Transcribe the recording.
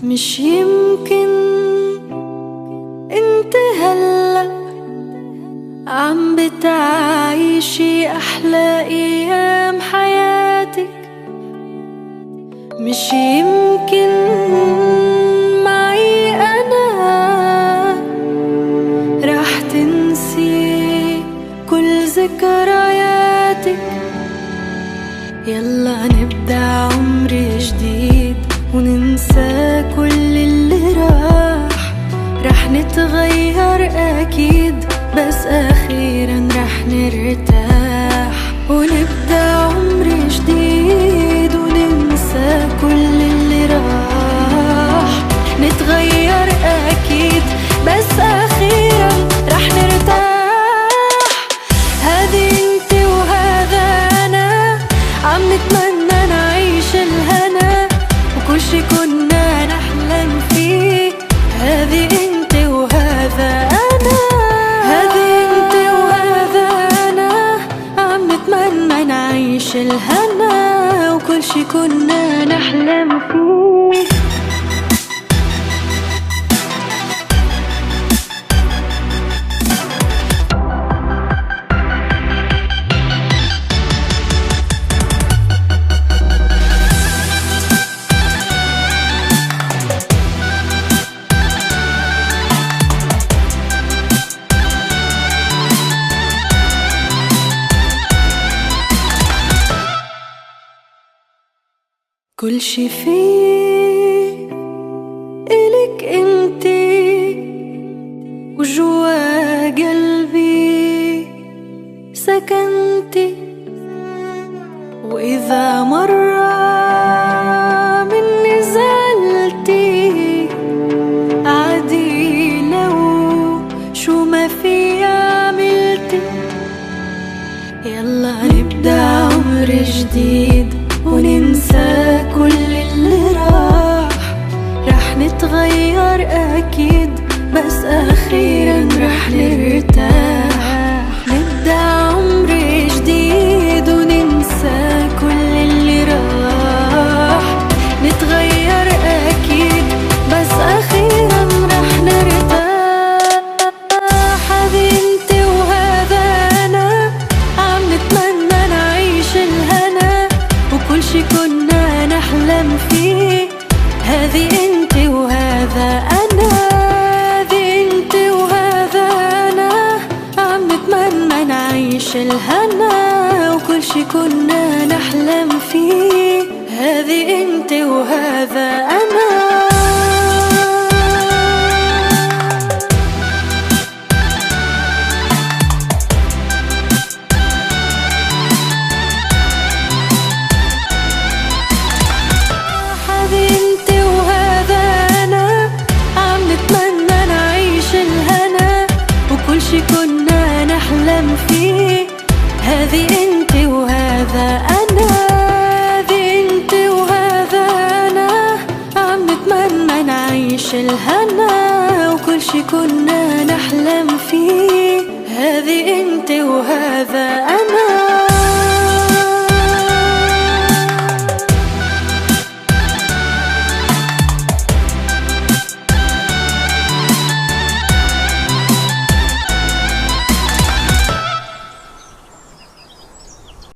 مش يمكن انت هلأ عم بتعيشي أحلى أيام حياتك؟ مش يمكن معي أنا رح تنسي كل ذكرياتك؟ يلا نبدأ عمر جديد وننسى كل اللي رح نتغير أكيد، بس أخيرا رح نرتاح ونبدأ عمر جديد وننسى كل اللي نتغير أكيد، بس أخيرا رح نرتاح. هذه انت وهذا أنا عم نتمنى نعيش الهنا وكل شي كنا نحلم فيه. هذه انت وهذا أنا، هذه انت وهذا أنا عم نتمنى نعيش الهنا وكل شي كنا نحلم فيه. كل شي فيه إلك انتي وجوا قلبي سكنتي، وإذا مرة مني زعلتي عادي لو شو ما في عملتي. يلا نبدأ عمر جديد وننسى كل اللي رح نتغير أكيد، بس أخيرا رح نرتاح. نبدأ عمر جديد وننسى كل اللي نتغير أكيد، بس أخيرا رح نرتاح. هذه انت وهذا أنا عم نتمنى نعيش الهنا وكل شي كنا نحلم فيه. هذه انت وهذا أنا، هذه انت وهذا أنا عم نتمنى نعيش الهنا وكل شي كنا نحلم فيه. هذه انت وهذا أنا. كل شي كنا نحلم فيه. هذه انت وهذا أنا، هذه انت وهذا أنا عم نتمنى نعيش الهنا وكل شي كنا نحلم فيه. هذه انت وهذا